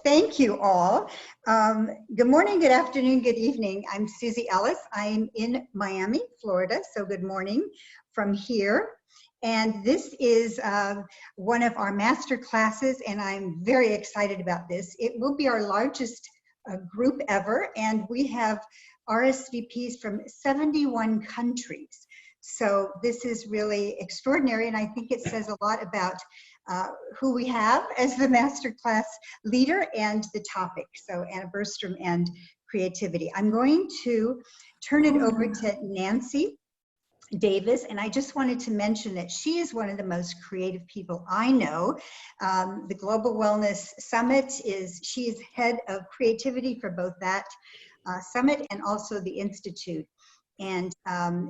Thank you all. Good morning, good afternoon, good evening. I'm Susie Ellis. I'm in Miami, Florida, so good morning from here. And this is one of our master classes, and I'm very excited about this. It will be our largest group ever, and we have RSVPs from 71 countries. So this is really extraordinary, and I think it says a lot about who we have as the masterclass leader and the topic. So Anna Bjurstam and creativity. I'm going to turn it over to Nancy Davis, and I just wanted to mention that she is one of the most creative people I know. The Global Wellness Summit she is head of creativity for both that summit and also the Institute. And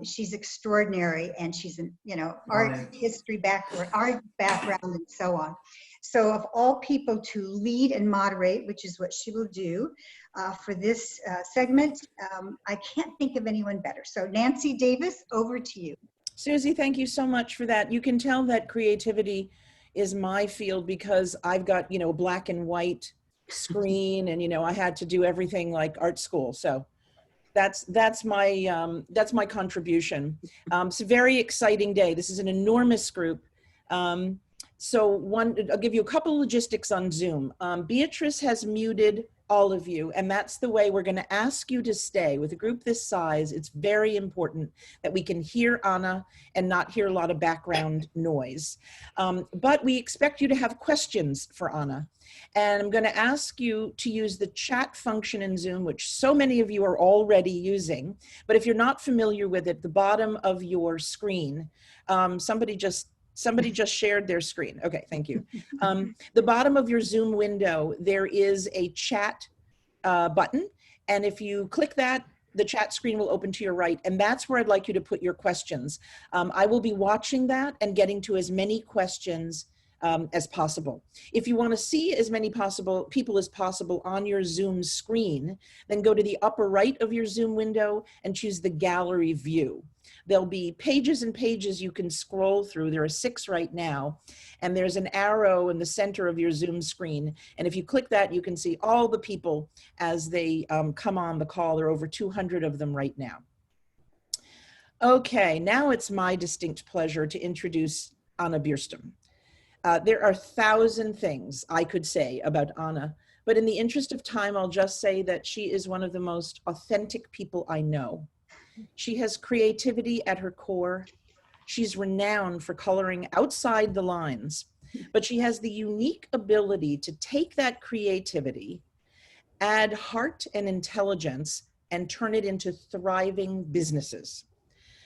she's extraordinary, and she's an art history background, art background, and so on. So of all people to lead and moderate, which is what she will do for this segment, I can't think of anyone better. So Nancy Davis, over to you. Susie, thank you so much for that. You can tell that creativity is my field because I've got, a black and white screen, and I had to do everything like art school. So that's my contribution. It's a very exciting day. This is an enormous group. I'll give you a couple logistics on Zoom. Beatrice has muted all of you, and that's the way we're going to ask you to stay. With a group this size, it's very important that we can hear Anna and not hear a lot of background noise. But we expect you to have questions for Anna. And I'm going to ask you to use the chat function in Zoom, which so many of you are already using. But if you're not familiar with it, the bottom of your screen, somebody just shared their screen. Okay, thank you. The bottom of your Zoom window, there is a chat button. And if you click that, the chat screen will open to your right. And that's where I'd like you to put your questions. I will be watching that and getting to as many questions as possible. If you want to see as many people as possible on your Zoom screen, then go to the upper right of your Zoom window and choose the gallery view. There'll be pages and pages you can scroll through. There are 6 right now, and there's an arrow in the center of your Zoom screen. And if you click that, you can see all the people as they come on the call. There are over 200 of them right now. Okay, now it's my distinct pleasure to introduce Anna Bjurstam. There are 1,000 things I could say about Anna, but in the interest of time, I'll just say that she is one of the most authentic people I know. She has creativity at her core. She's renowned for coloring outside the lines, but she has the unique ability to take that creativity, add heart and intelligence, and turn it into thriving businesses.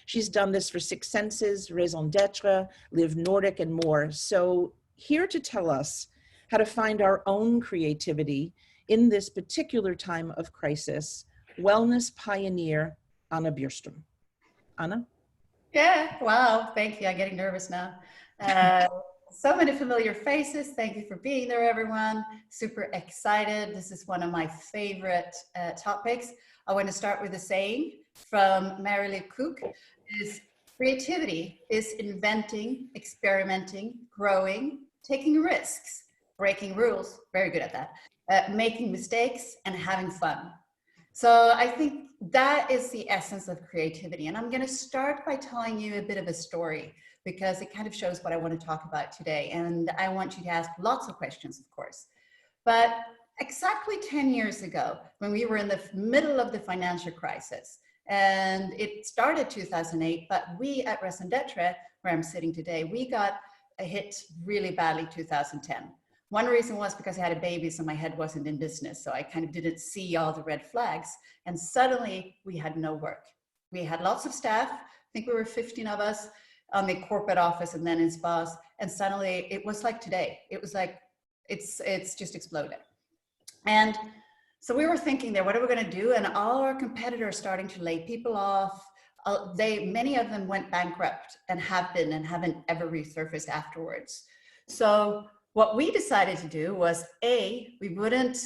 She's done this for Six Senses, Raison d'Etre, Live Nordic, and more. So here to tell us how to find our own creativity in this particular time of crisis, Wellness Pioneer Anna Bjurstam. Anna? Yeah, wow, thank you. I'm getting nervous now. So many familiar faces. Thank you for being there, everyone. Super excited. This is one of my favorite topics. I want to start with a saying from Mary Cook. Is creativity is inventing, experimenting, growing, taking risks, breaking rules, very good at that, making mistakes, and having fun. So I think that is the essence of creativity. And I'm going to start by telling you a bit of a story because it kind of shows what I want to talk about today. And I want you to ask lots of questions, of course. But exactly 10 years ago, when we were in the middle of the financial crisis, and it started 2008, but we at Raison d'Etre, where I'm sitting today, we got a hit really badly 2010. One reason was because I had a baby, so my head wasn't in business. So I kind of didn't see all the red flags. And suddenly we had no work. We had lots of staff. I think we were 15 of us on the corporate office and then in spas. And suddenly it was like today. It was like, it's just exploded. And so we were thinking there, what are we going to do? And all our competitors starting to lay people off. Many of them went bankrupt and have been and haven't ever resurfaced afterwards. So what we decided to do was we wouldn't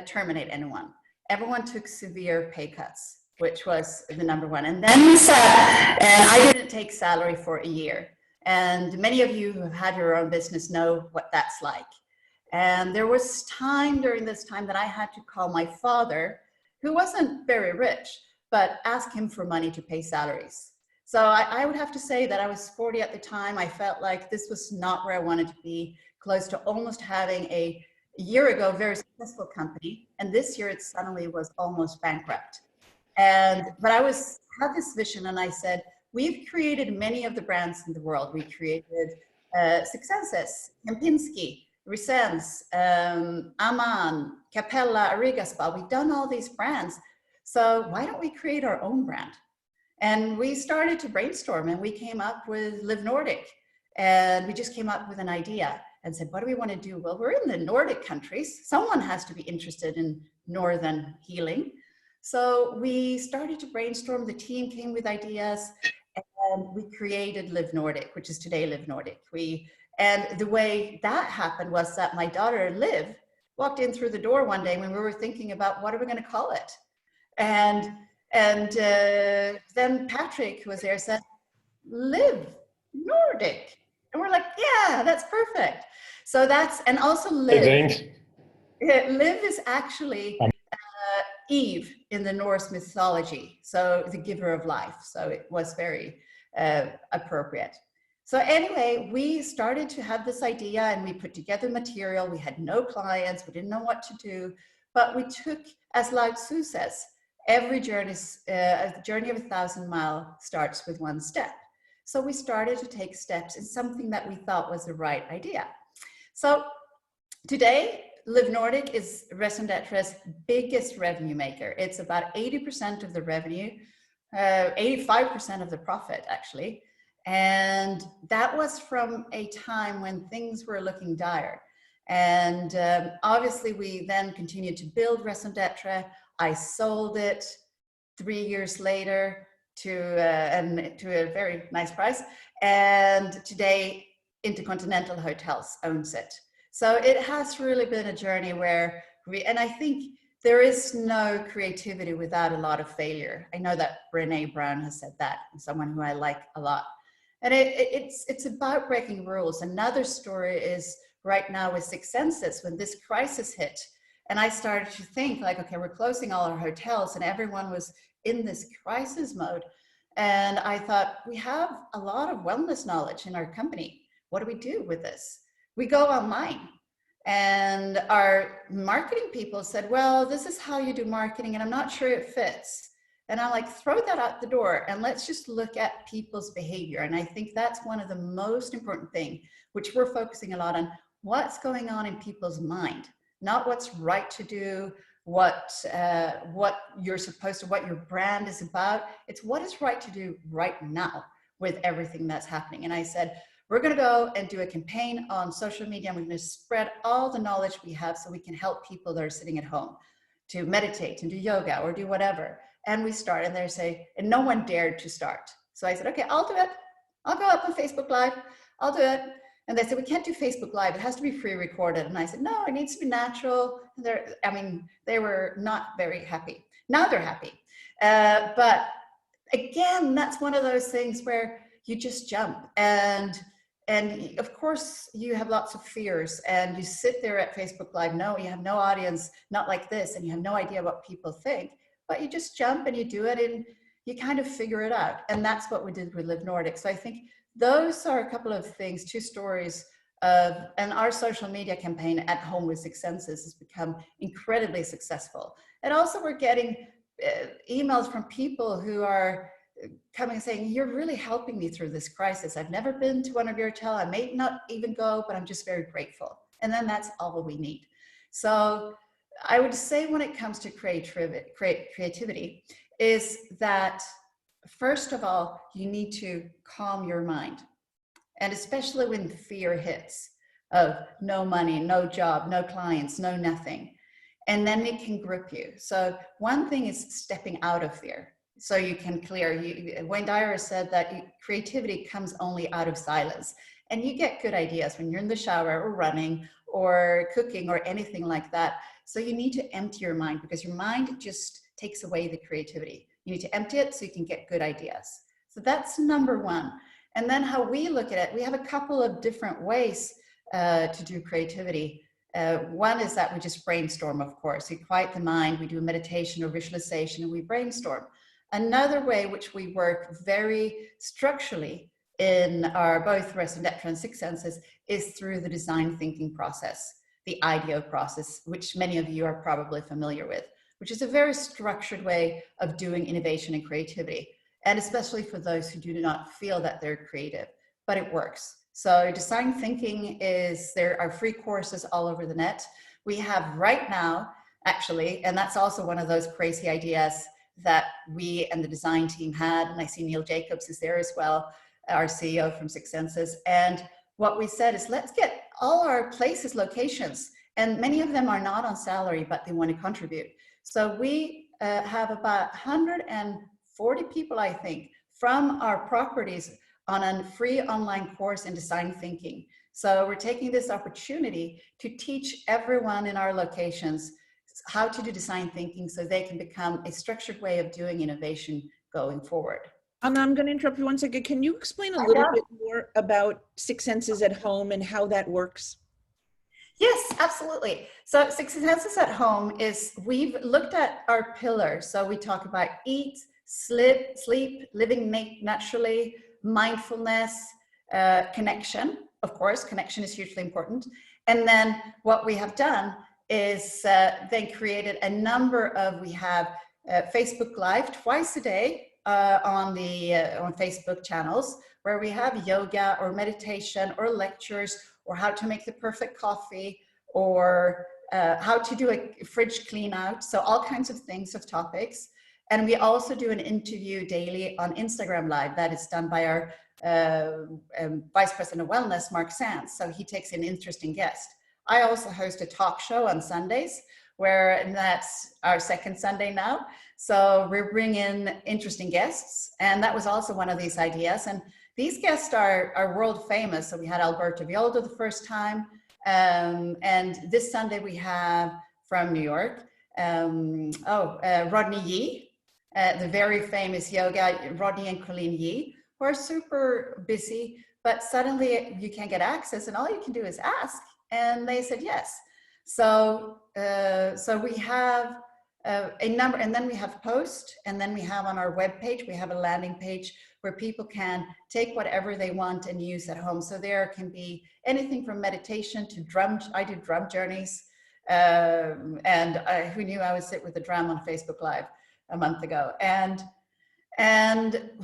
terminate anyone. Everyone took severe pay cuts, which was the number one. And then we said, and I didn't take salary for a year. And many of you who have had your own business know what that's like. And there was time during this time that I had to call my father, who wasn't very rich, but ask him for money to pay salaries. So I would have to say that I was 40 at the time. I felt like this was not where I wanted to be, close to almost having a year ago very successful company. And this year it suddenly was almost bankrupt. But I had this vision, and I said, we've created many of the brands in the world. We created Successes, Kempinski, Resens, Aman, Capella, Ariga Spa. We've done all these brands. So why don't we create our own brand? And we started to brainstorm, and we came up with Live Nordic. And we just came up with an idea and said, what do we want to do? Well, we're in the Nordic countries. Someone has to be interested in Northern healing. So we started to brainstorm. The team came with ideas, and we created Live Nordic, which is today Live Nordic. And the way that happened was that my daughter, Liv, walked in through the door one day when we were thinking about what are we going to call it. And then Patrick, who was there, said, Live Nordic. And we're like, yeah, that's perfect. So and also Liv. Liv is actually Eve in the Norse mythology, so the giver of life. So it was very appropriate. So anyway, we started to have this idea, and we put together material. We had no clients. We didn't know what to do. But we took, as Lao Tzu says, every journey, a journey of 1,000 miles starts with one step. So we started to take steps in something that we thought was the right idea. So today, Live Nordic is Raison d'Etre's biggest revenue maker. It's about 80% of the revenue, 85% of the profit, actually. And that was from a time when things were looking dire. And obviously, we then continued to build Raison d'Etre. I sold it 3 years later to a very nice price. And today, Intercontinental Hotels owns it. So it has really been a journey where and I think there is no creativity without a lot of failure. I know that Brené Brown has said that, someone who I like a lot. And it's about breaking rules. Another story is right now with Six Senses, when this crisis hit, and I started to think like, okay, we're closing all our hotels, and everyone was in this crisis mode. And I thought, we have a lot of wellness knowledge in our company. What do we do with this? We go online, and our marketing people said, well, this is how you do marketing, and I'm not sure it fits. And I'm like, throw that out the door, and let's just look at people's behavior. And I think that's one of the most important things, which we're focusing a lot on, what's going on in people's mind, not what's right to do, what you're supposed to, what your brand is about. It's what is right to do right now with everything that's happening. And I said, we're going to go and do a campaign on social media, and we're going to spread all the knowledge we have so we can help people that are sitting at home to meditate and do yoga or do whatever. And we start, and they say, and no one dared to start. So I said, okay, I'll do it. I'll go up on Facebook Live. I'll do it. And they said, we can't do Facebook Live. It has to be pre-recorded. And I said, no, it needs to be natural. They were not very happy. Now they're happy. But again, that's one of those things where you just jump. And of course, you have lots of fears, and you sit there at Facebook Live. No, you have no audience, not like this, and you have no idea what people think. But you just jump and you do it, and you kind of figure it out. And that's what we did with Live Nordic. So I think those are a couple of things, two stories and our social media campaign at home with Six Senses has become incredibly successful. And also we're getting emails from people who are coming saying, you're really helping me through this crisis. I've never been to one of your hotels. I may not even go, but I'm just very grateful. And then that's all we need. So I would say when it comes to creativity is that, first of all, you need to calm your mind. And especially when fear hits of no money, no job, no clients, no nothing. And then it can grip you. So one thing is stepping out of fear. So you can clear. Wayne Dyer said that creativity comes only out of silence. And you get good ideas when you're in the shower or running or cooking or anything like that. So you need to empty your mind, because your mind just takes away the creativity. You need to empty it so you can get good ideas. So that's number one. And then how we look at it, we have a couple of different ways to do creativity. One is that we just brainstorm, of course. We quiet the mind, we do a meditation or visualization, and we brainstorm. Another way which we work very structurally in our both rest and depth and six senses is through the design thinking process, the IDEO process, which many of you are probably familiar with, which is a very structured way of doing innovation and creativity, and especially for those who do not feel that they're creative, but it works. So design thinking there are free courses all over the net. We have right now, actually, and that's also one of those crazy ideas that we and the design team had, and I see Neil Jacobs is there as well, our CEO from Six Senses. And what we said is, let's get all our places, locations, and many of them are not on salary, but they want to contribute. So we have about 140 people, I think, from our properties on a free online course in design thinking. So we're taking this opportunity to teach everyone in our locations how to do design thinking so they can become a structured way of doing innovation going forward. And I'm going to interrupt you 1 second. Can you explain a little bit more about Six Senses at Home and how that works? Yes, absolutely. So Six Senses at Home is, we've looked at our pillars. So we talk about eat, sleep, living naturally, mindfulness, connection. Of course, connection is hugely important. And then what we have done is then created a number of, we have Facebook Live twice a day on Facebook channels, where we have yoga or meditation or lectures, or how to make the perfect coffee, or how to do a fridge clean out. So all kinds of things, of topics. And we also do an interview daily on Instagram Live that is done by our Vice President of Wellness, Mark Sands. So he takes an interesting guest. I also host a talk show on Sundays, and that's our second Sunday now. So we bring in interesting guests. And that was also one of these ideas. And these guests are world famous. So we had Alberto Villoldo the first time. And this Sunday we have from New York, Rodney Yee, the very famous yoga, Rodney and Colleen Yee, who are super busy, but suddenly you can get access and all you can do is ask. And they said yes. So we have a number, and then we have post, and then we have on our webpage, we have a landing page where people can take whatever they want and use at home. So there can be anything from meditation to drum. I do drum journeys. Who knew I would sit with a drum on Facebook Live a month ago. And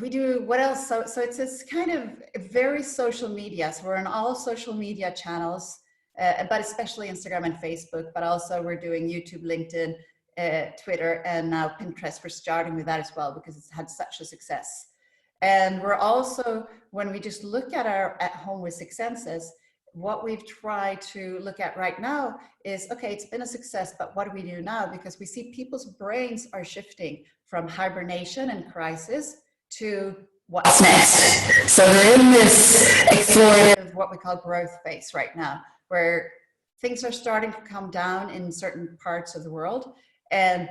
we do, what else? So it's this kind of very social media. So we're on all social media channels, but especially Instagram and Facebook, but also we're doing YouTube, LinkedIn, Twitter, and now Pinterest. We're starting with that as well because it's had such a success. And we're also, when we just look at our at home with Six Senses, what we've tried to look at right now is, okay, it's been a success, but what do we do now? Because we see people's brains are shifting from hibernation and crisis to what's next. So we're in this explorative, what we call growth phase right now, where things are starting to come down in certain parts of the world, and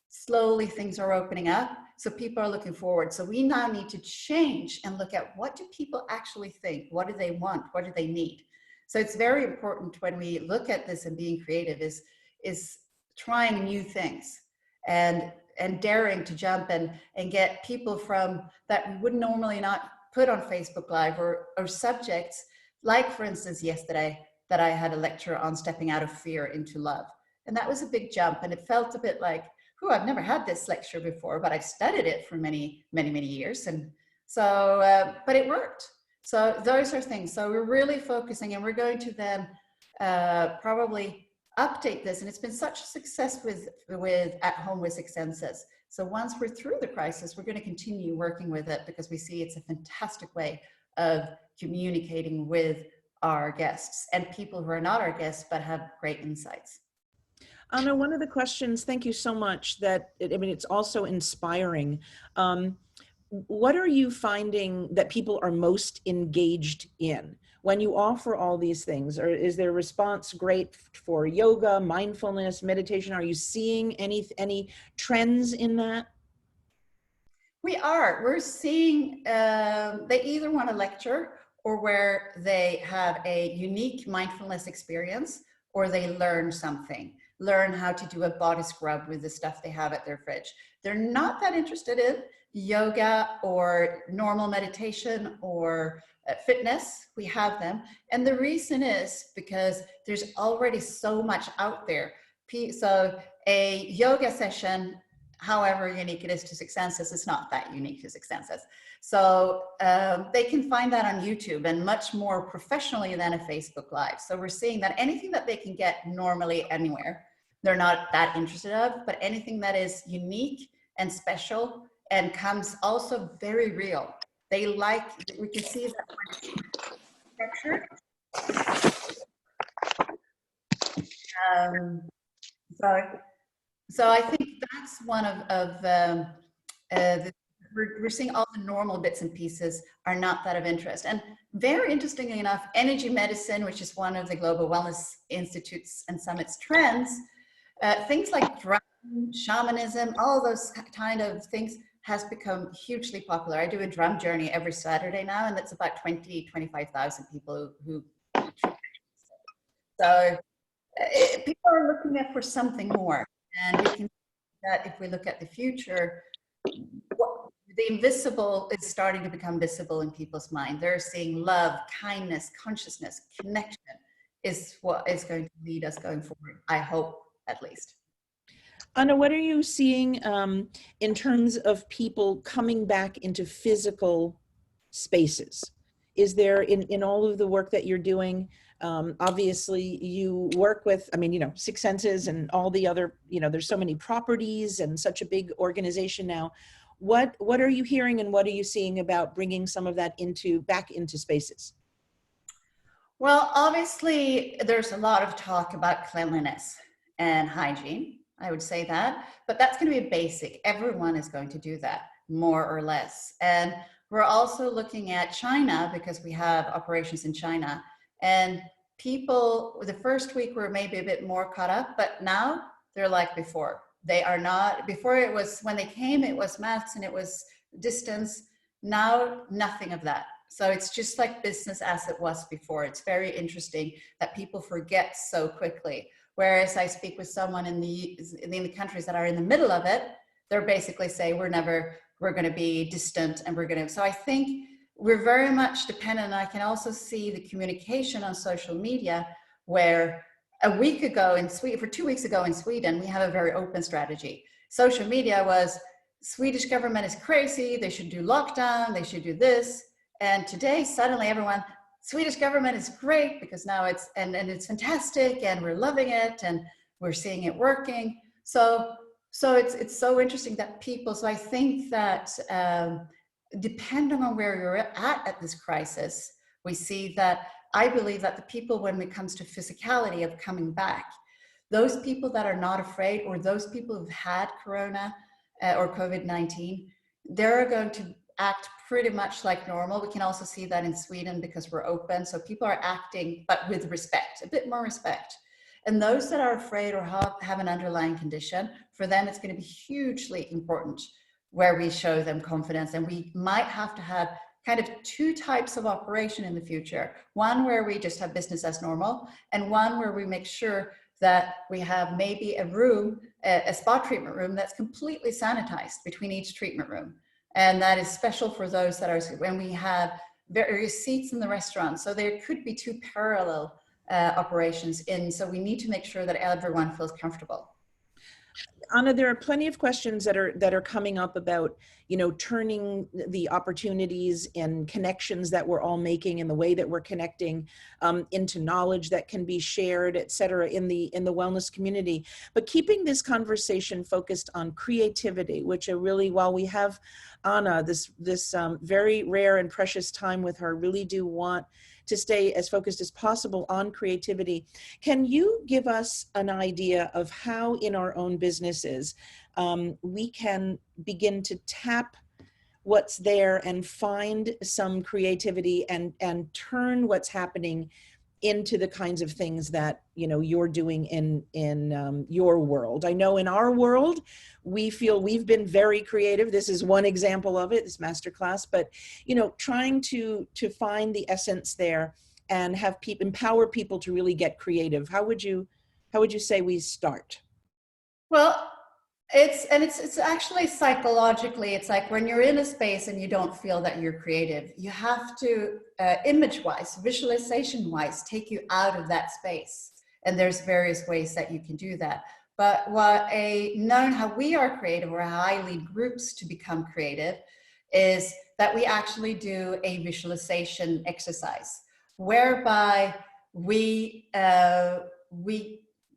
slowly things are opening up. So people are looking forward. So we now need to change and look at, what do people actually think? What do they want? What do they need? So it's very important when we look at this and being creative is trying new things and daring to jump and get people from that we would normally not put on Facebook Live, or subjects like, for instance, yesterday that I had a lecture on stepping out of fear into love. And that was a big jump. And it felt a bit like, I've never had this lecture before, but I've studied it for many, many, many years. And so, but it worked. So those are things. So we're really focusing, and we're going to then probably update this. And it's been such a success with At Home with Six Senses. So once we're through the crisis, we're going to continue working with it because we see it's a fantastic way of communicating with our guests and people who are not our guests, but have great insights. Anna, one of the questions, thank you so much, it's also inspiring. What are you finding that people are most engaged in when you offer all these things? Or is their response great for yoga, mindfulness, meditation? Are you seeing any trends in that? We're seeing, they either want to lecture, or where they have a unique mindfulness experience, or they learn something, learn how to do a body scrub with the stuff they have at their fridge. They're not that interested in yoga or normal meditation or fitness. We have them. And the reason is because there's already so much out there. So a yoga session, however unique it is to Six Senses, is not that unique to Six Senses. So they can find that on YouTube and much more professionally than a Facebook Live. So we're seeing that anything that they can get normally anywhere, they're not that interested of, but anything that is unique and special and comes also very real. They like, we can see that structure. So I think that's one of we're seeing all the normal bits and pieces are not that of interest. And very interestingly enough, energy medicine, which is one of the Global Wellness Institutes and Summits trends, things like drum, shamanism, all those kind of things has become hugely popular. I do a drum journey every Saturday now, and it's about 25,000 people who so people are looking for something more. And we can see that if we look at the future, the invisible is starting to become visible in people's mind. They're seeing love, kindness, consciousness, connection is what is going to lead us going forward, I hope, at least. Anna, what are you seeing in terms of people coming back into physical spaces? Is there, in all of the work that you're doing, obviously you work with, I mean, you know, Six Senses and all the other, you know, there's so many properties and such a big organization now. What are you hearing and what are you seeing about bringing some of that back into spaces? Well, obviously there's a lot of talk about cleanliness and hygiene. I would say that, but that's going to be basic. Everyone is going to do that more or less. And we're also looking at China because we have operations in China, and people, the first week were maybe a bit more caught up, but now they're like before. They are not. Before it was, when they came, it was masks and it was distance. Now, nothing of that. So it's just like business as it was before. It's very interesting that people forget so quickly. Whereas I speak with someone in the countries that are in the middle of it, they're basically say we're going to be distant and we're going to. So I think we're very much dependent. I can also see the communication on social media where a week ago in Sweden, for 2 weeks ago in Sweden, we have a very open strategy. Social media was Swedish government is crazy. They should do lockdown. They should do this. And today, suddenly everyone, Swedish government is great because now it's, and it's fantastic and we're loving it and we're seeing it working. So it's so interesting that people, so I think that depending on where you're at this crisis, we see that I believe that the people, when it comes to physicality of coming back, those people that are not afraid or those people who've had Corona or COVID-19, they're going to act pretty much like normal. We can also see that in Sweden because we're open. So people are acting, but with respect, a bit more respect. And those that are afraid or have an underlying condition, for them, it's going to be hugely important where we show them confidence. And we might have to have kind of two types of operation in the future. One where we just have business as normal, and one where we make sure that we have maybe a room, a spa treatment room that's completely sanitized between each treatment room. And that is special for those that are, when we have various seats in the restaurant. So there could be two parallel operations in. So we need to make sure that everyone feels comfortable. Anna, there are plenty of questions that are coming up about, you know, turning the opportunities and connections that we're all making and the way that we're connecting into knowledge that can be shared, et cetera, in the wellness community. But keeping this conversation focused on creativity, which are really, while we have Anna, this very rare and precious time with her, really do want to stay as focused as possible on creativity. Can you give us an idea of how in our own businesses we can begin to tap what's there and find some creativity and turn what's happening into the kinds of things that, you know, you're doing in your world? I know in our world, we feel we've been very creative. This is one example of it, this masterclass, but, you know, trying to find the essence there and have people empower people to really get creative? How would you say we start? Well, it's actually psychologically, it's like when you're in a space and you don't feel that you're creative, you have to image wise, visualization wise, take you out of that space. And there's various ways that you can do that. But knowing how we are creative, or how I lead groups to become creative, is that we actually do a visualization exercise whereby we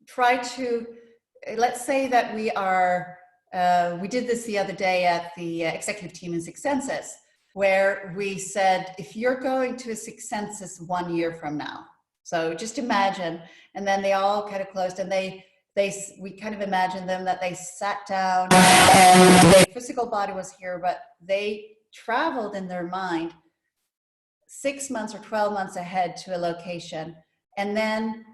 try to, let's say that we did this the other day at the executive team in Six Senses, where we said, if you're going to a Six Senses 1 year from now, so just imagine, and then they all kind of closed, and we kind of imagined them that they sat down and their physical body was here, but they traveled in their mind 6 months or 12 months ahead to a location. And then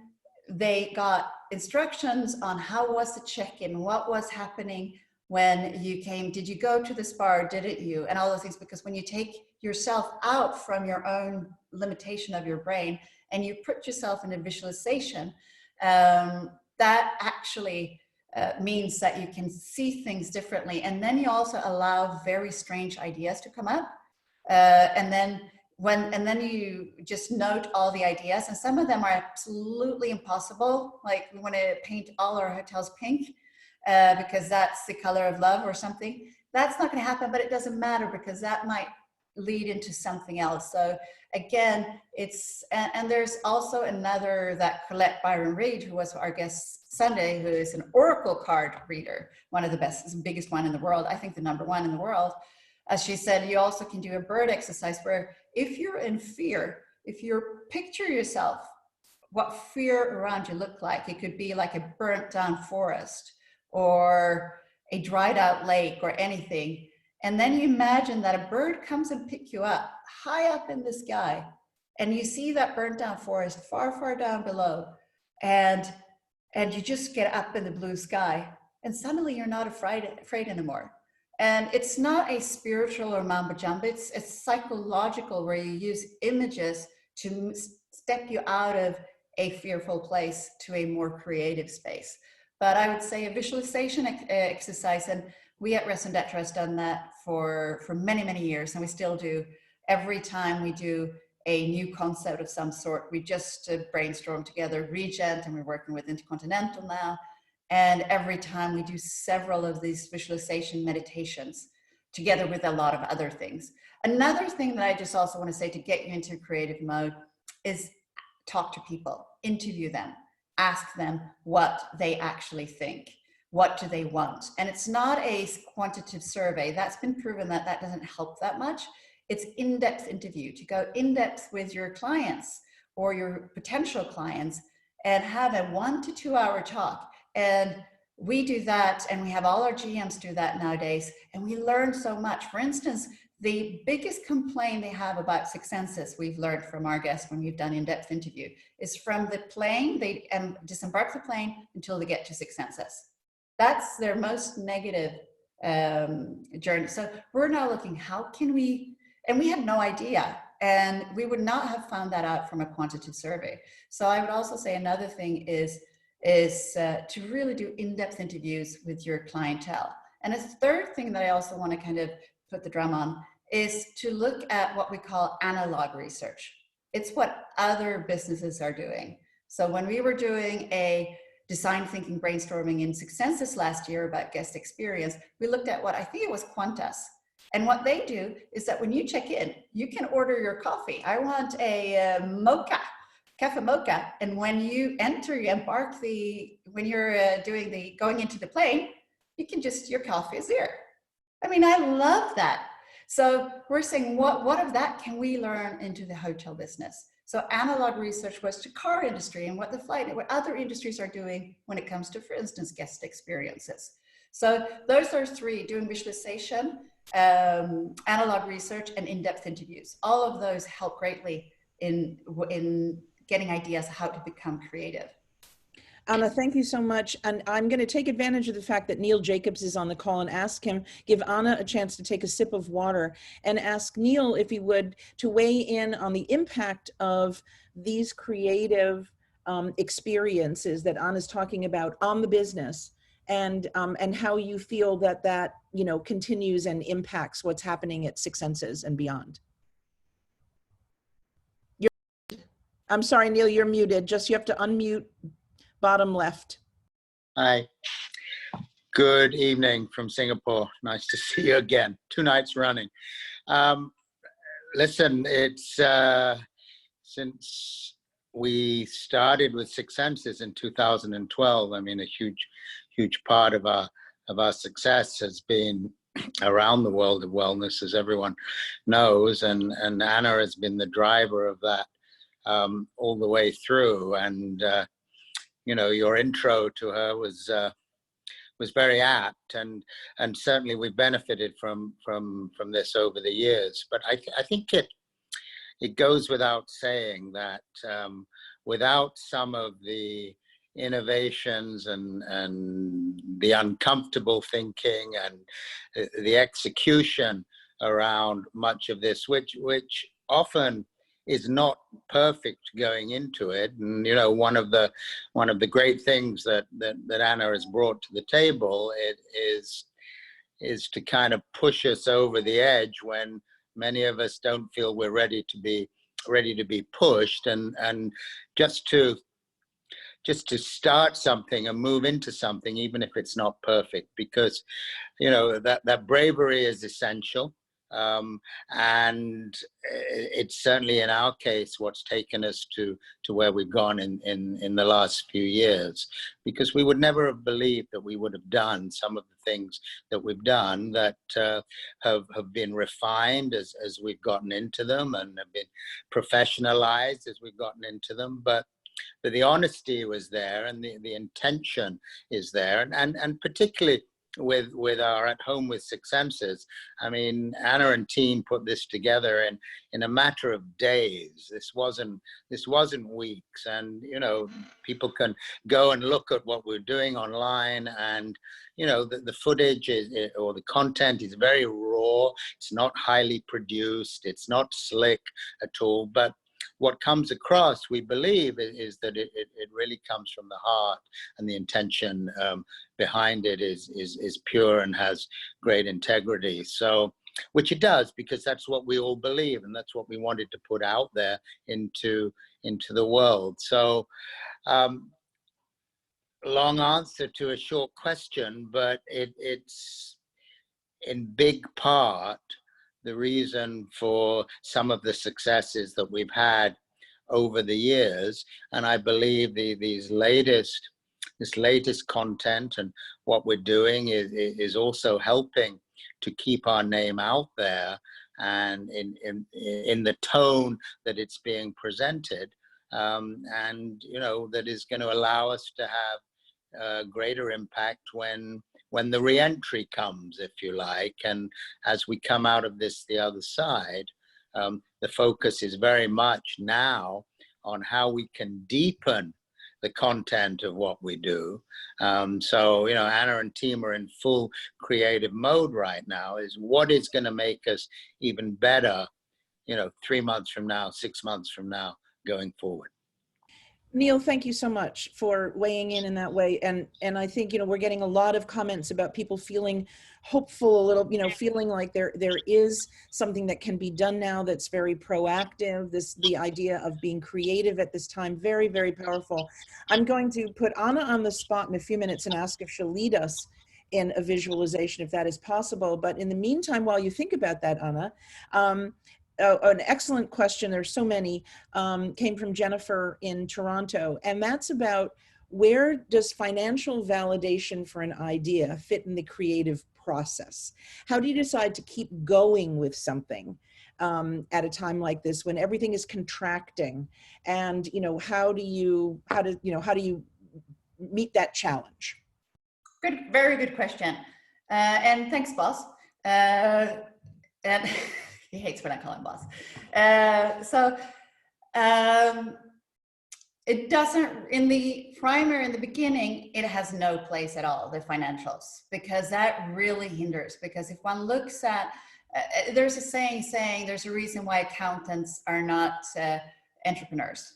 they got instructions on how was the check-in, what was happening when you came, did you go to the spa, didn't you, and all those things. Because when you take yourself out from your own limitation of your brain and you put yourself in a visualization, that actually means that you can see things differently. And then you also allow very strange ideas to come up. And then you just note all the ideas, and some of them are absolutely impossible. Like, we want to paint all our hotels pink because that's the color of love or something. That's not going to happen, but it doesn't matter because that might lead into something else. So again, and there's also another, that Colette Byron Reed, who was our guest Sunday, who is an oracle card reader, one of the best, biggest one in the world. I think the #1 in the world. As she said, you also can do a bird exercise where if you're in fear, if you picture yourself, what fear around you look like. It could be like a burnt down forest or a dried out lake or anything. And then you imagine that a bird comes and picks you up high up in the sky, and you see that burnt down forest far, far down below. And you just get up in the blue sky, and suddenly you're not afraid anymore. And it's not a spiritual or mambo jumbo, it's psychological, where you use images to step you out of a fearful place to a more creative space. But I would say a visualization exercise, and we at Rest and Debt Trust done that for many, many years, and we still do. Every time we do a new concept of some sort, we just brainstorm together, Regent, and we're working with Intercontinental now. And every time we do several of these visualization meditations together with a lot of other things. Another thing that I just also want to say to get you into creative mode is talk to people, interview them, ask them what they actually think. What do they want? And it's not a quantitative survey. That's been proven that that doesn't help that much. It's in-depth interview, to go in-depth with your clients or your potential clients and have a 1 to 2 hour talk. And we do that, and we have all our GMs do that nowadays, and we learn so much. For instance, the biggest complaint they have about Six Senses, we've learned from our guests when we've done in-depth interview, is from the plane, they disembark the plane until they get to Six Senses. That's their most negative journey. So we're now looking, how can we, and we had no idea, and we would not have found that out from a quantitative survey. So I would also say another thing is to really do in-depth interviews with your clientele. And a third thing that I also want to kind of put the drum on is to look at what we call analog research. It's what other businesses are doing. So when we were doing a design thinking brainstorming in Six Senses last year about guest experience, we looked at what I think it was Qantas. And what they do is that when you check in, you can order your coffee. I want a mocha. Cafe mocha, and when you enter, you embark when you're going into the plane, you can just, your coffee is there. I mean, I love that. So we're saying, what of that can we learn into the hotel business? So analog research was to car industry and what other industries are doing when it comes to, for instance, guest experiences. So those are three: doing visualization, analog research, and in-depth interviews. All of those help greatly in getting ideas how to become creative. Anna, thank you so much. And I'm going to take advantage of the fact that Neil Jacobs is on the call and ask him, give Anna a chance to take a sip of water and ask Neil, if he would, to weigh in on the impact of these creative experiences that Anna's talking about on the business, and how you feel that that, you know, continues and impacts what's happening at Six Senses and beyond. I'm sorry, Neil, you're muted. Just you have to unmute bottom left. Hi, good evening from Singapore. Nice to see you again. 2 nights running. Listen, it's since we started with Six Senses in 2012, I mean, a huge part of our success has been around the world of wellness, as everyone knows, and Anna has been the driver of that all the way through. And you know, your intro to her was very apt, and certainly we benefited from this over the years. But I think it goes without saying that without some of the innovations and the uncomfortable thinking and the execution around much of this, which often is not perfect going into it. And you know, one of the great things that Anna has brought to the table is to kind of push us over the edge when many of us don't feel we're ready to be pushed, and just to start something and move into something, even if it's not perfect, because you know that bravery is essential. And it's certainly in our case what's taken us to where we've gone in the last few years, because we would never have believed that we would have done some of the things that we've done, that have been refined as we've gotten into them, and have been professionalized as we've gotten into them. But the honesty was there, and the intention is there, and particularly with our At Home with Six Senses. I mean, Anna and team put this together in a matter of days. This wasn't weeks. And you know, people can go and look at what we're doing online, and you know, the footage or the content is very raw. It's not highly produced. It's not slick at all. But what comes across, we believe, is that it really comes from the heart, and the intention behind it is pure and has great integrity. So, which it does, because that's what we all believe, and that's what we wanted to put out there into the world. So, long answer to a short question, but it's in big part the reason for some of the successes that we've had over the years. And I believe this latest content and what we're doing is also helping to keep our name out there, and in the tone that it's being presented, and you know, that is going to allow us to have greater impact when the re-entry comes, if you like. And as we come out of this the other side, the focus is very much now on how we can deepen the content of what we do. So, you know, Anna and team are in full creative mode right now. Is what is going to make us even better, you know, 3 months from now, 6 months from now, going forward. Neil, thank you so much for weighing in that way. And I think, you know, we're getting a lot of comments about people feeling hopeful, a little, you know, feeling like there is something that can be done now that's very proactive. The idea of being creative at this time, very, very powerful. I'm going to put Anna on the spot in a few minutes and ask if she'll lead us in a visualization, if that is possible. But in the meantime, while you think about that, Anna, an excellent question, there's so many, came from Jennifer in Toronto, and that's about, where does financial validation for an idea fit in the creative process? How do you decide to keep going with something at a time like this when everything is contracting? And you know, how do you meet that challenge? Good, very good question, and thanks, boss. And he hates when I call him boss. it doesn't, in the beginning, it has no place at all, the financials, because that really hinders. Because if one looks at, there's a saying there's a reason why accountants are not entrepreneurs.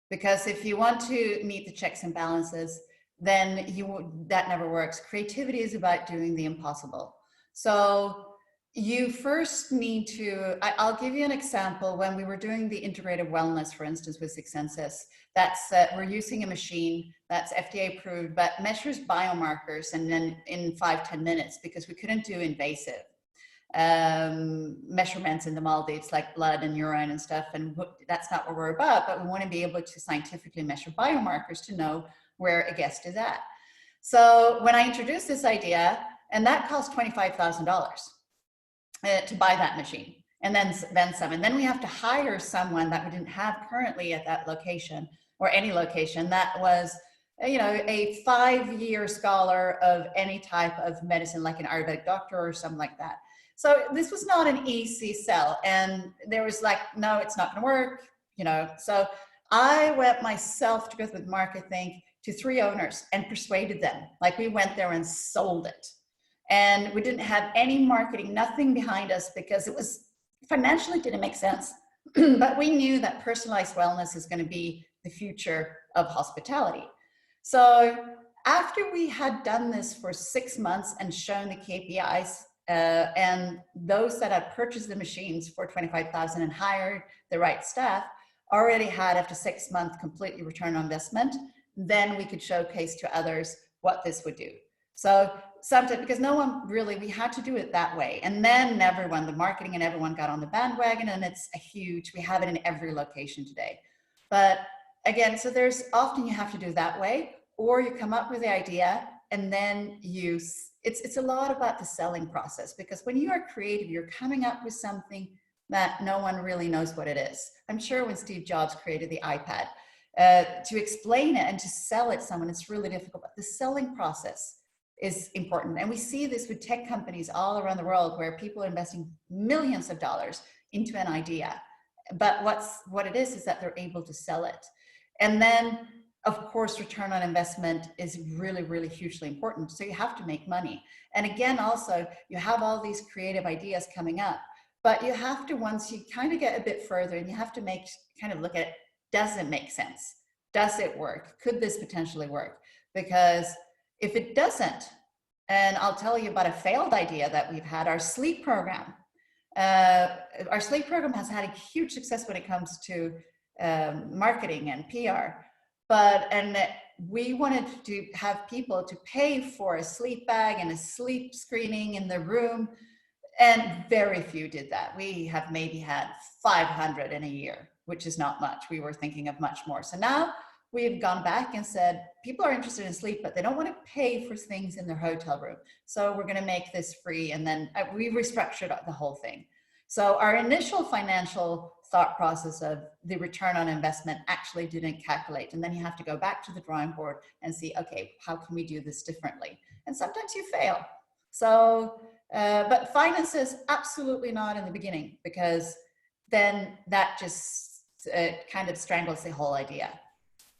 Because if you want to meet the checks and balances, then that never works. Creativity is about doing the impossible. So you first need to, I'll give you an example. When we were doing the integrated wellness, for instance, with Six Senses, that's, we're using a machine that's FDA approved, but measures biomarkers and then in 5-10 minutes, because we couldn't do invasive measurements in the Maldives, like blood and urine and stuff. And that's not what we're about, but we want to be able to scientifically measure biomarkers to know where a guest is at. So when I introduced this idea, and that cost $25,000 to buy that machine, and then some, and then we have to hire someone that we didn't have currently at that location or any location that was, you know, a 5-year scholar of any type of medicine, like an Ayurvedic doctor or something like that. So this was not an easy sell, and there was like, no, it's not going to work, you know. So I went myself, together with marketing, to 3 owners and persuaded them. Like, we went there and sold it. And we didn't have any marketing, nothing behind us, because it was financially didn't make sense. But we knew that personalized wellness is going to be the future of hospitality. So after we had done this for 6 months and shown the KPIs, and those that had purchased the machines for $25,000 and hired the right staff already had, after 6 months, completely return on investment, then we could showcase to others what this would do. So sometimes, because no one really, we had to do it that way. And then everyone, the marketing and everyone got on the bandwagon, and it's a huge, we have it in every location today. But again, so there's often you have to do it that way, or you come up with the idea and then it's a lot about the selling process, because when you are creative, you're coming up with something that no one really knows what it is. I'm sure when Steve Jobs created the iPad, to explain it and to sell it to someone, it's really difficult, but the selling process is important. And we see this with tech companies all around the world, where people are investing millions of dollars into an idea. But what it is that they're able to sell it. And then, of course, return on investment is really, really hugely important. So you have to make money. And again, also, you have all these creative ideas coming up, but you have to, once you kind of get a bit further, and you have to look at, does it make sense? Does it work? Could this potentially work? Because if it doesn't, and I'll tell you about a failed idea that we've had, our sleep program. Our sleep program has had a huge success when it comes to marketing and PR. And we wanted to have people to pay for a sleep bag and a sleep screening in the room, and very few did that. We have maybe had 500 in a year, which is not much. We were thinking of much more. So now we've gone back and said, people are interested in sleep, but they don't want to pay for things in their hotel room. So we're going to make this free. And then we restructured the whole thing. So our initial financial thought process of the return on investment actually didn't calculate. And then you have to go back to the drawing board and see, okay, how can we do this differently? And sometimes you fail. So, but finances, absolutely not in the beginning, because then that just kind of strangles the whole idea.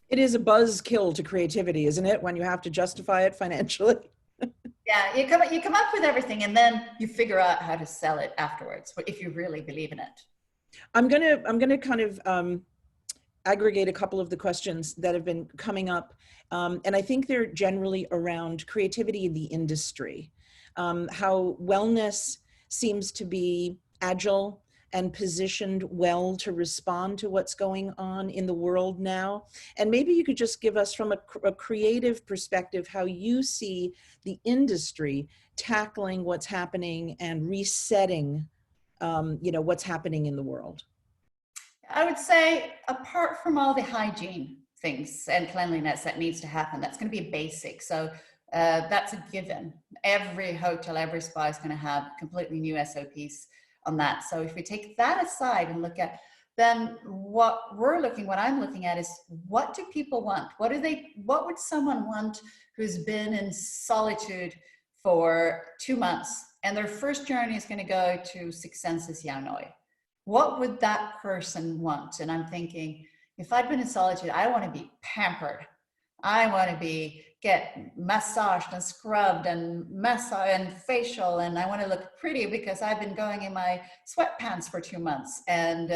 It is a buzzkill to creativity, isn't it? When you have to justify it financially. Yeah, you come up with everything, and then you figure out how to sell it afterwards, if you really believe in it. I'm gonna kind of aggregate a couple of the questions that have been coming up, and I think they're generally around creativity in the industry, how wellness seems to be agile and positioned well to respond to what's going on in the world now. And maybe you could just give us, from a creative perspective, how you see the industry tackling what's happening and resetting, what's happening in the world. I would say, apart from all the hygiene things and cleanliness that needs to happen, that's going to be basic. So that's a given. Every hotel, every spa is going to have completely new SOPs on that. So if we take that aside and look at, then what I'm looking at is, what do people want? What would someone want who's been in solitude for 2 months and their first journey is going to go to Six Senses Hanoi? What would that person want? And I'm thinking, if I'd been in solitude, I want to be pampered. I want to get massaged and scrubbed and facial, and I want to look pretty because I've been going in my sweatpants for 2 months, and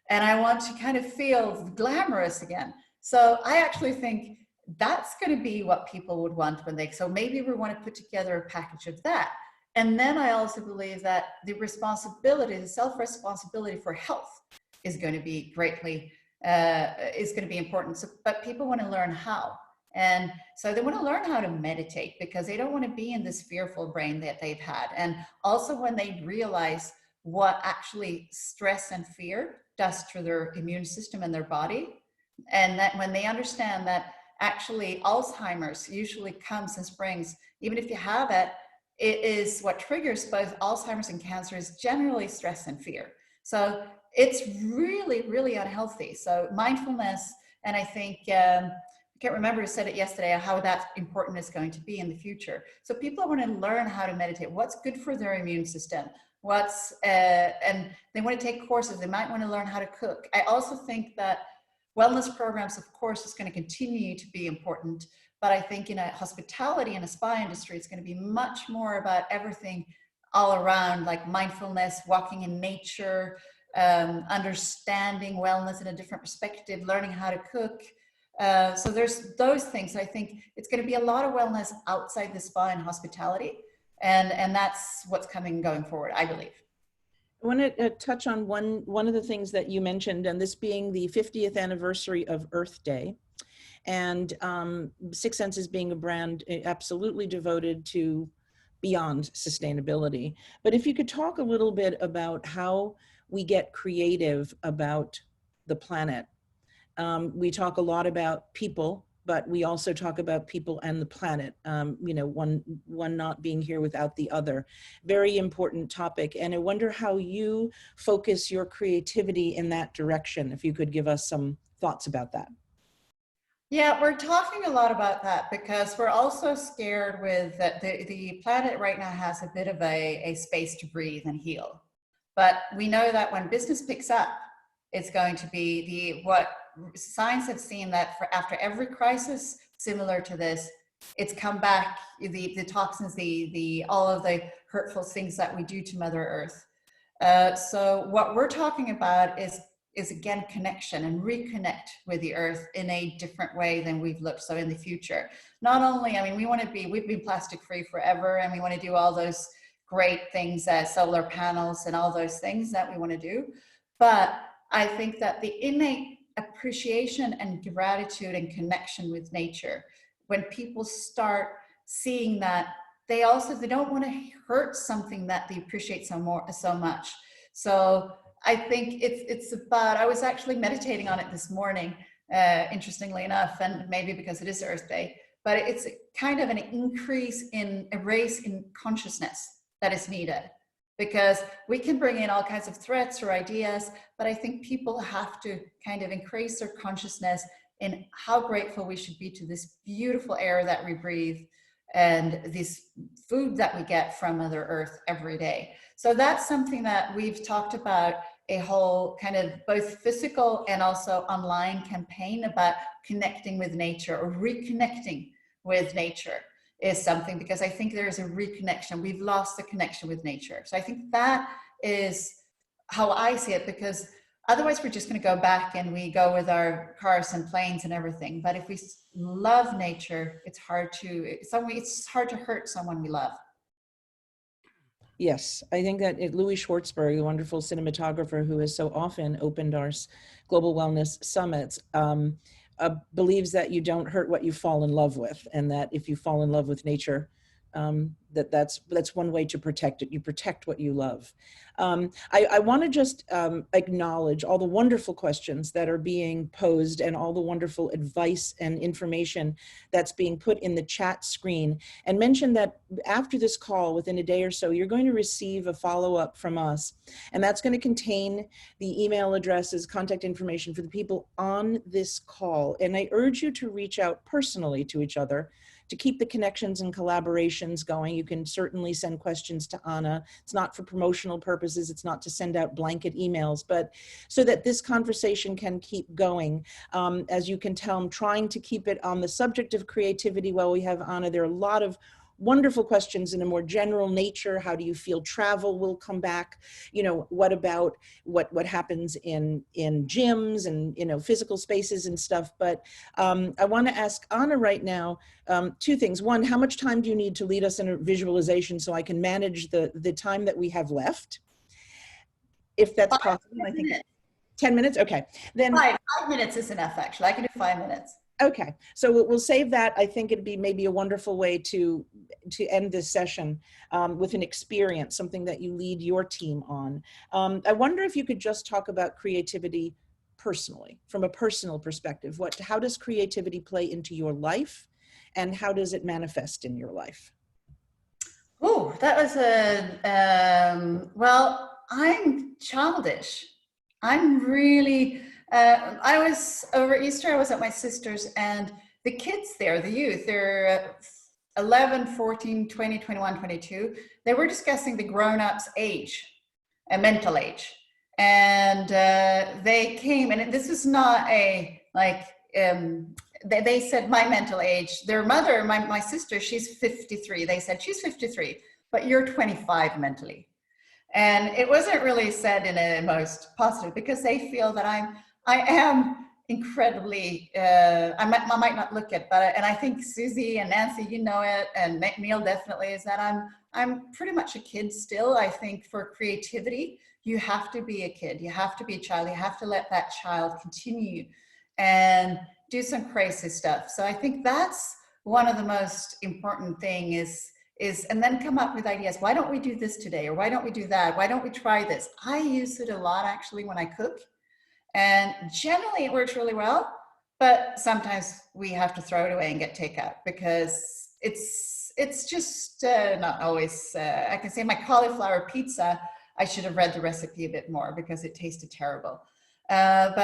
I want to kind of feel glamorous again. So I actually think that's going to be what people would want when so maybe we want to put together a package of that. And then I also believe that the self-responsibility for health is going to be important. So, but people want to learn how. And so they want to learn how to meditate because they don't want to be in this fearful brain that they've had. And also when they realize what actually stress and fear does to their immune system and their body, and that when they understand that actually Alzheimer's usually comes in springs, even if you have it, it is what triggers both Alzheimer's and cancer is generally stress and fear. So it's really, really unhealthy. So mindfulness, and I think, I can't remember who said it yesterday, how that important is going to be in the future. So people want to learn how to meditate, what's good for their immune system, and they want to take courses, they might want to learn how to cook. I also think that wellness programs, of course, is going to continue to be important, but I think in a hospitality and a spa industry, it's going to be much more about everything all around, like mindfulness, walking in nature, understanding wellness in a different perspective, learning how to cook. So there's those things. I think it's going to be a lot of wellness outside the spa and hospitality. And that's what's coming going forward, I believe. I want to touch on one of the things that you mentioned, and this being the 50th anniversary of Earth Day, and Six Senses being a brand absolutely devoted to beyond sustainability. But if you could talk a little bit about how we get creative about the planet. We talk a lot about people, but we also talk about people and the planet, one not being here without the other. Very important topic. And I wonder how you focus your creativity in that direction, if you could give us some thoughts about that. Yeah, we're talking a lot about that because we're also scared with that the planet right now has a bit of a space to breathe and heal. But we know that when business picks up, it's going to be what science have seen that after every crisis similar to this, it's come back, the toxins, all of the hurtful things that we do to Mother Earth. So what we're talking about is again connection and reconnect with the earth in a different way than we've looked. So in the future, not only, I mean, we've been plastic free forever, and we want to do all those great things, solar panels and all those things that we want to do. But I think that the innate appreciation and gratitude and connection with nature, when people start seeing that, they don't want to hurt something that they appreciate so much. So I think it's about, I was actually meditating on it this morning, interestingly enough, and maybe because it is Earth Day, but it's kind of an increase in a raise in consciousness that is needed. Because we can bring in all kinds of threats or ideas, but I think people have to kind of increase their consciousness in how grateful we should be to this beautiful air that we breathe and this food that we get from Mother Earth every day. So that's something that we've talked about, a whole kind of both physical and also online campaign about connecting with nature or reconnecting with nature. Is something, because I think there is a reconnection. We've lost the connection with nature. So I think that is how I see it, because otherwise we're just going to go back and we go with our cars and planes and everything. But if we love nature, it's hard to hurt someone we love. Yes, I think that Louis Schwartzberg, the wonderful cinematographer who has so often opened our Global Wellness Summits, believes that you don't hurt what you fall in love with, and that if you fall in love with nature, that's one way to protect it. You protect what you love. I want to just acknowledge all the wonderful questions that are being posed and all the wonderful advice and information that's being put in the chat screen, and mention that after this call, within a day or so, you're going to receive a follow-up from us, and that's going to contain the email addresses, contact information for the people on this call. And I urge you to reach out personally to each other to keep the connections and collaborations going, you can certainly send questions to Anna. It's not for promotional purposes. It's not to send out blanket emails, but so that this conversation can keep going. As you can tell, I'm trying to keep it on the subject of creativity while we have Anna. There are a lot of wonderful questions in a more general nature. How do you feel travel will come back? You know, what about what happens in gyms and, you know, physical spaces and stuff. But I want to ask Anna right now two things. One, how much time do you need to lead us in a visualization so I can manage the time that we have left? If that's possible, I think 10 minutes. Okay. Then 5 minutes is enough, actually. I can do 5 minutes. Okay, so we'll save that. I think it'd be maybe a wonderful way to end this session with an experience, something that you lead your team on. I wonder if you could just talk about creativity personally, from a personal perspective. How does creativity play into your life, and how does it manifest in your life? Oh, that was well, I'm childish. I'm really, I was over Easter, I was at my sister's, and the kids there, the youth, they're 11, 14, 20, 21, 22. They were discussing the grown-ups' age and mental age. And they came, and this is not a, like, they said my mental age. Their mother, my sister, she's 53. They said, she's 53, but you're 25 mentally. And it wasn't really said in a most positive, because they feel that I am incredibly, I might not look it, but, and I think Susie and Nancy, you know it, and Neil definitely, is that I'm pretty much a kid still. I think for creativity, you have to be a kid, you have to be a child, you have to let that child continue and do some crazy stuff. So I think that's one of the most important thing is, and then come up with ideas. Why don't we do this today? Or why don't we do that? Why don't we try this? I use it a lot actually when I cook, and generally it works really well, but sometimes we have to throw it away and get takeout because it's just not always, I can say my cauliflower pizza, I should have read the recipe a bit more because it tasted terrible. And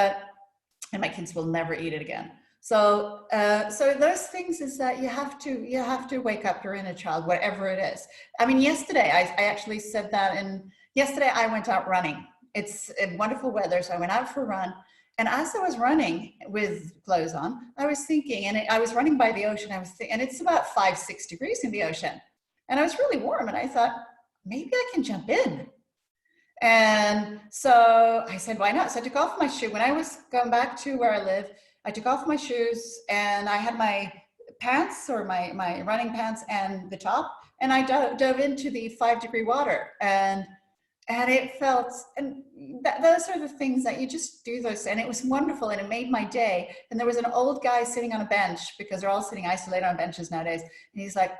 my kids will never eat it again. So those things is that you have to wake up your inner child, whatever it is. I mean, yesterday, I actually said that, and yesterday I went out running. It's wonderful weather, so I went out for a run. And as I was running with clothes on, I was thinking, and I was running by the ocean, and it's about 5-6 degrees in the ocean. And I was really warm, and I thought, maybe I can jump in. And so I said, why not? So I took off my shoe. When I was going back to where I live, I took off my shoes, and I had my pants, or my running pants, and the top, and I dove into the 5-degree water, and it felt, and those are the things that you just do those, and it was wonderful, and it made my day. And there was an old guy sitting on a bench, because they're all sitting isolated on benches nowadays, and he's like,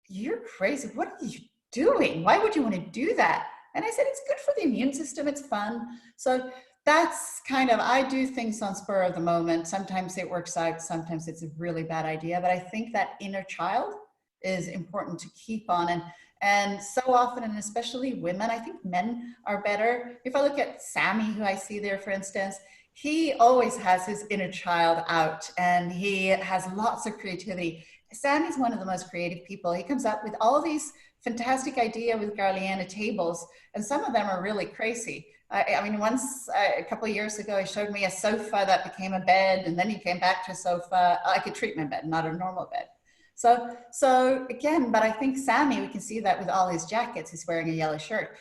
"You're crazy. What are you doing? Why would you want to do that?" And I said, it's good for the immune system. It's fun. So that's kind of, I do things on spur of the moment. Sometimes it works out. Sometimes it's a really bad idea. But I think that inner child is important to keep on. And so often, and especially women, I think men are better. If I look at Sammy, who I see there, for instance, he always has his inner child out, and he has lots of creativity. Sammy's one of the most creative people. He comes up with all these fantastic idea with Garliana tables, and some of them are really crazy. I mean, once, a couple of years ago, he showed me a sofa that became a bed, and then he came back to a sofa, like a treatment bed, not a normal bed. So again, but I think Sammy, we can see that with all his jackets, he's wearing a yellow shirt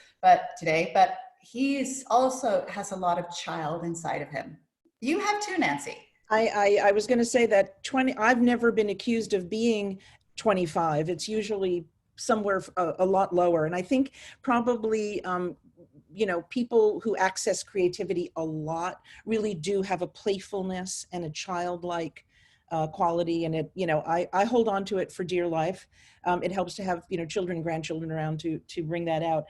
today, but he's also has a lot of child inside of him. You have too, Nancy. I was going to say that I've never been accused of being 25. It's usually somewhere a lot lower. And I think probably, you know, people who access creativity a lot really do have a playfulness and a childlike quality. And it, you know, I hold on to it for dear life. It helps to have, you know, children and grandchildren around to bring that out.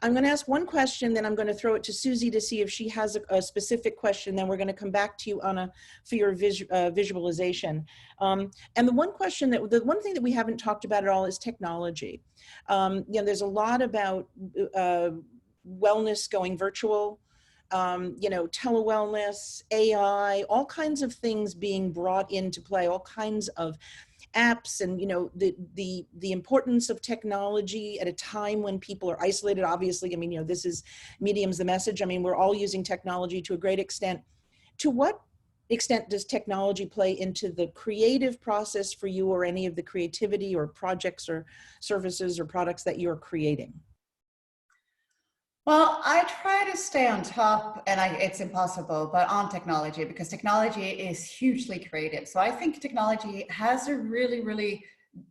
I'm going to ask one question, then I'm going to throw it to Susie to see if she has a specific question. Then we're going to come back to you, Anna, for your visualization. And the one thing that we haven't talked about at all is technology. You know, there's a lot about wellness going virtual, you know, telewellness, AI, all kinds of things being brought into play, all kinds of, apps and, you know, the importance of technology at a time when people are isolated. Obviously, I mean, you know, this is medium's the message. I mean, we're all using technology to a great extent. To what extent does technology play into the creative process for you, or any of the creativity or projects or services or products that you're creating? Well, I try to stay on top, and it's impossible, but on technology, because technology is hugely creative. So I think technology has a really, really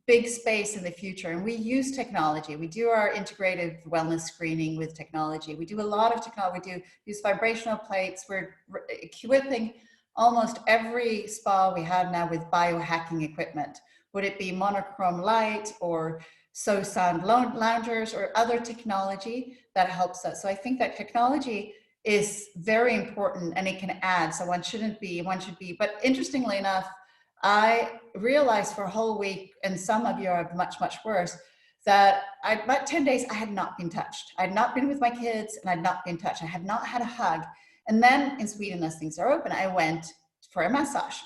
big space in the future, and we use technology. We do our integrative wellness screening with technology. We do a lot of technology. We do use vibrational plates. We're equipping almost every spa we have now with biohacking equipment. Would it be monochrome light or sound loungers or other technology that helps us? So I think that technology is very important, and it can add. So one should be. But interestingly enough, I realized for a whole week, and some of you are much, much worse, that about 10 days I had not been touched. I had not been with my kids, and I had not been touched. I had not had a hug. And then in Sweden, as things are open, I went for a massage.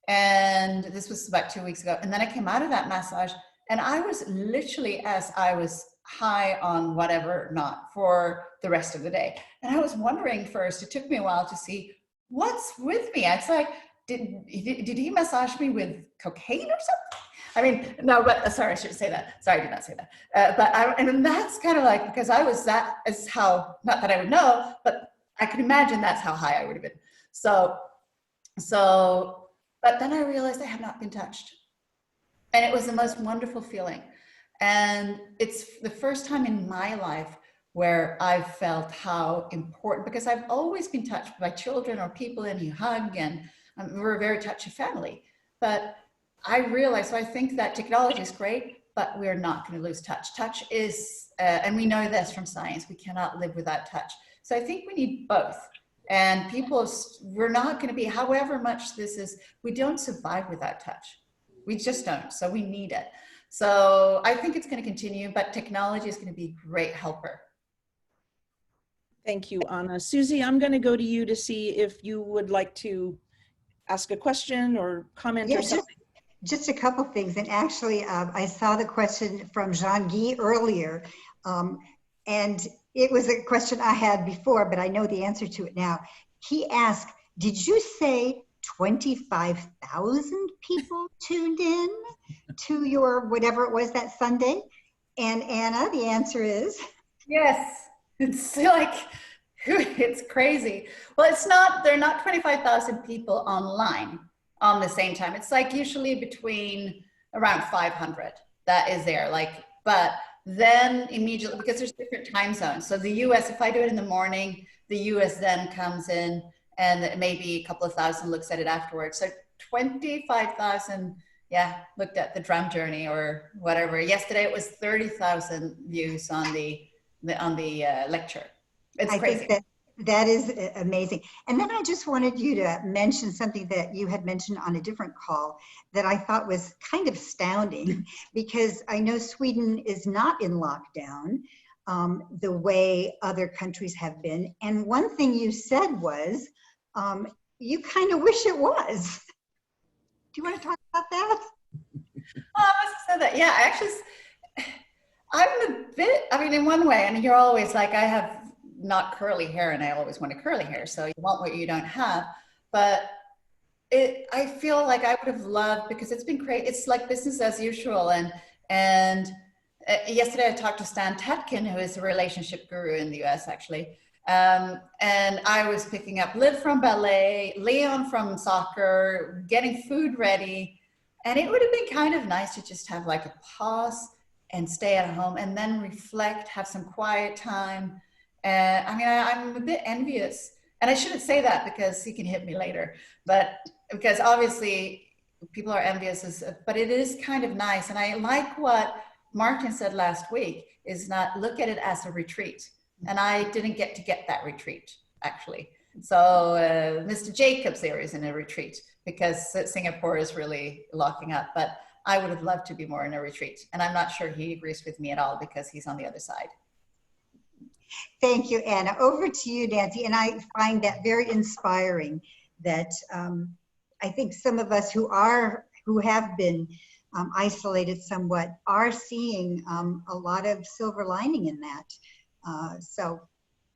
And this was about 2 weeks ago. And then I came out of that massage, and I was literally as I was high on whatever not for the rest of the day. And I was wondering first, it took me a while to see what's with me. It's like, did he massage me with cocaine or something? I mean, no, but sorry, I shouldn't say that. Sorry, I did not say that. And that's kind of like, because I was that is how, not that I would know, but I could imagine that's how high I would have been. But then I realized I had not been touched. And it was the most wonderful feeling. And it's the first time in my life where I've felt how important, because I've always been touched by children or people, and you hug, and we're a very touchy family. But I realized, so I think that technology is great, but we're not going to lose touch. Touch is, and we know this from science, we cannot live without touch. So I think we need both. And we're not going to be, however much this is, we don't survive without touch. We just don't. So we need it. So I think it's going to continue, but technology is going to be a great helper. Thank you, Anna. Susie, I'm going to go to you to see if you would like to ask a question or comment or something. Just a couple things. And actually, I saw the question from Jean-Guy earlier. And it was a question I had before, but I know the answer to it now. He asked, did you say 25,000 people tuned in to your whatever it was that Sunday? And Anna, the answer is? Yes, it's like, it's crazy. Well, they're not 25,000 people online on the same time. It's like usually between around 500 that is there, but then immediately, because there's different time zones. So the US, if I do it in the morning, the US then comes in, and maybe a couple of thousand looks at it afterwards. So 25,000, looked at the drum journey or whatever. Yesterday it was 30,000 views on the lecture. It's crazy. I think that is amazing. And then I just wanted you to mention something that you had mentioned on a different call that I thought was kind of astounding, because I know Sweden is not in lockdown the way other countries have been. And one thing you said was, you kind of wish it was. Do you want to talk about that? I must have said that. Yeah, I'm a bit, I mean, in one way, and you're always like, I have not curly hair, and I always wanted curly hair. So you want what you don't have. But I feel like I would have loved, because it's been great. It's like business as usual. And yesterday I talked to Stan Tatkin, who is a relationship guru in the US, actually. And I was picking up Liv from ballet, Leon from soccer, getting food ready. And it would have been kind of nice to just have like a pause and stay at home and then reflect, have some quiet time. I mean, I'm a bit envious. And I shouldn't say that because he can hit me later, but because obviously people are envious, but it is kind of nice. And I like what Martin said last week, is not look at it as a retreat. And I didn't get that retreat, actually. So Mr. Jacobs there is in a retreat because Singapore is really locking up, but I would have loved to be more in a retreat. And I'm not sure he agrees with me at all because he's on the other side. Thank you, Anna. Over to you, Nancy. And I find that very inspiring that I think some of us who have been isolated somewhat, are seeing a lot of silver lining in that. So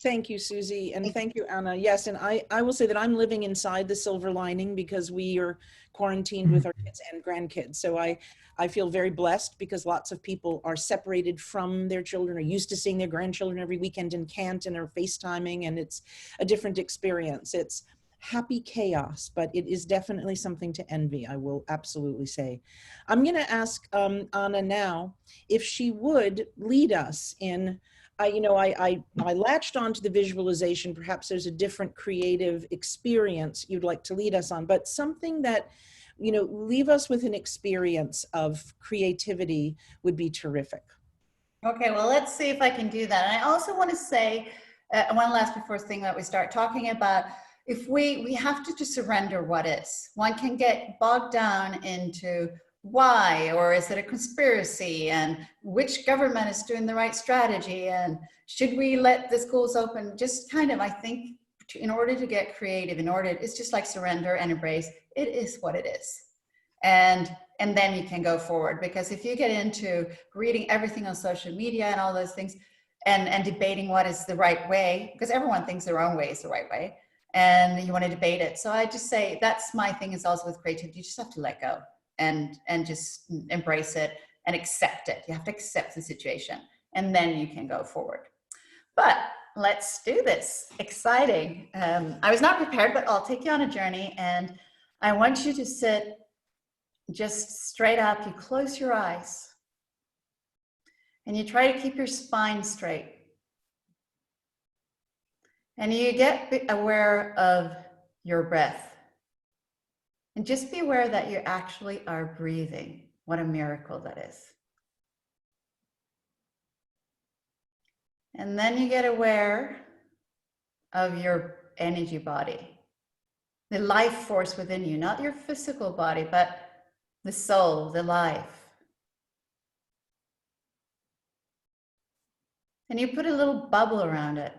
thank you, Susie, and thank you, Anna. Yes, and I will say that I'm living inside the silver lining because we are quarantined with our kids and grandkids. So I feel very blessed because lots of people are separated from their children, are used to seeing their grandchildren every weekend and can't, and are FaceTiming, and it's a different experience. It's happy chaos, but it is definitely something to envy, I will absolutely say. I'm going to ask Anna now if she would lead us in, I latched onto the visualization. Perhaps there's a different creative experience you'd like to lead us on, but something that, leave us with an experience of creativity would be terrific. Okay, well, let's see if I can do that. And I also want to say one last before thing that we start talking about, if we have to just surrender what is. One can get bogged down into why, or is it a conspiracy, and which government is doing the right strategy, and should we let the schools open? Just kind of, I think, in order to get creative, it's just like surrender and embrace. It is what it is. And then you can go forward, because if you get into reading everything on social media and all those things and debating what is the right way, because everyone thinks their own way is the right way, and you want to debate it. So I just say that's my thing, is also with creativity. You just have to let go and just embrace it and accept it. You have to accept the situation, and then you can go forward. But let's do this. Exciting. I was not prepared, but I'll take you on a journey, and I want you to sit just straight up. You close your eyes and you try to keep your spine straight. And you get aware of your breath. And just be aware that you actually are breathing. What a miracle that is. And then you get aware of your energy body, the life force within you, not your physical body, but the soul, the life. And you put a little bubble around it.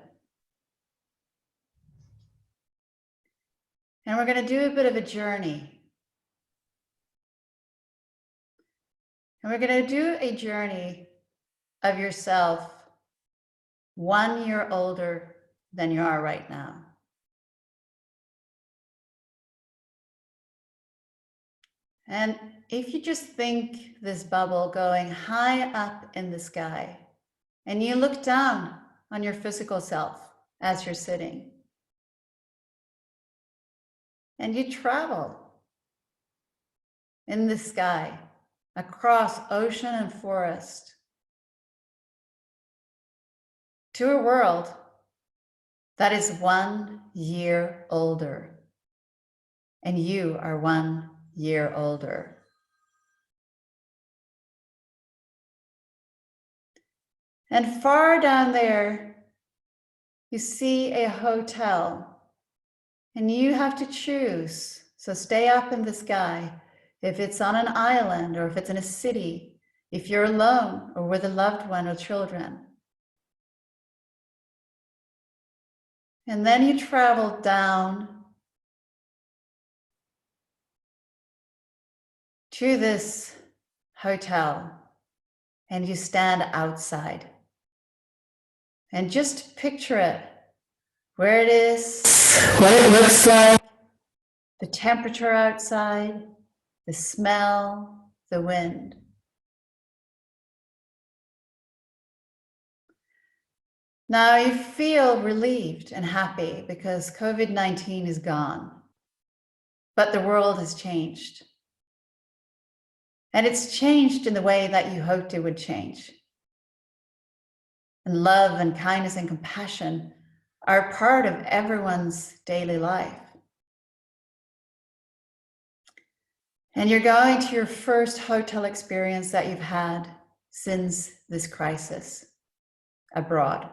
And we're going to do a bit of a journey. And we're going to do a journey of yourself 1 year older than you are right now. And if you just think this bubble going high up in the sky, and you look down on your physical self as you're sitting, and you travel in the sky across ocean and forest to a world that is 1 year older, and you are 1 year older. And far down there, you see a hotel, and you have to choose. So stay up in the sky, if it's on an island or if it's in a city, if you're alone or with a loved one or children. And then you travel down to this hotel, and you stand outside. And just picture it, where it is, what it looks like, the temperature outside, the smell, the wind. Now you feel relieved and happy because COVID-19 is gone, but the world has changed. And it's changed in the way that you hoped it would change. And love and kindness and compassion are part of everyone's daily life. And you're going to your first hotel experience that you've had since this crisis abroad.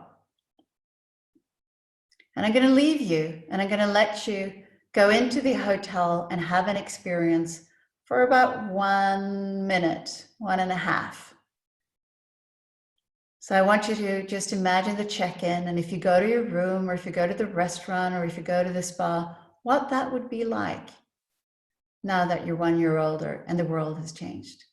And I'm going to leave you, and I'm going to let you go into the hotel and have an experience for about 1 minute, 1.5. So I want you to just imagine the check-in, and if you go to your room, or if you go to the restaurant, or if you go to the spa, what that would be like now that you're 1 year older and the world has changed.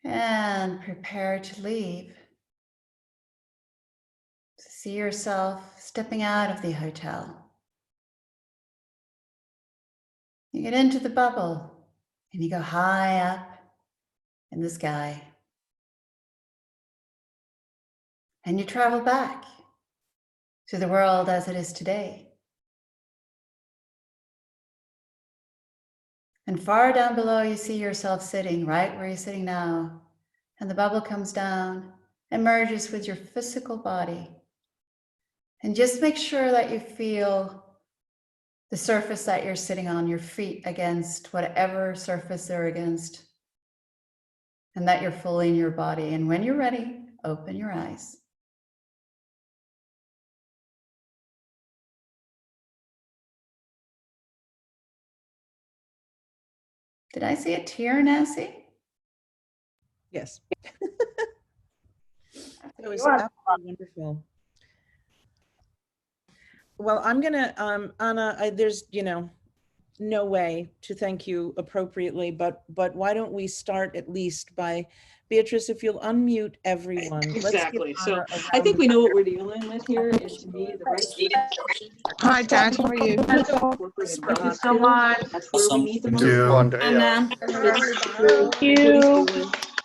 And prepare to leave. See yourself stepping out of the hotel. You get into the bubble and you go high up in the sky. And you travel back to the world as it is today. And far down below, you see yourself sitting right where you're sitting now. And the bubble comes down and merges with your physical body. And just make sure that you feel the surface that you're sitting on, your feet against whatever surface they're against. And that you're fully in your body. And when you're ready, open your eyes. Did I see a tear, Nancy? Yes. It was absolutely wonderful. Well, I'm gonna, Anna, there's, no way to thank you appropriately, but why don't we start at least by, Beatrice, if you'll unmute everyone. Exactly. So I think we know what we're dealing with here. Is to me the right. Hi, Dad. How are you? Thank you so much. That's where we need the Thank you. most. Wanda, yeah. Anna. Thank you.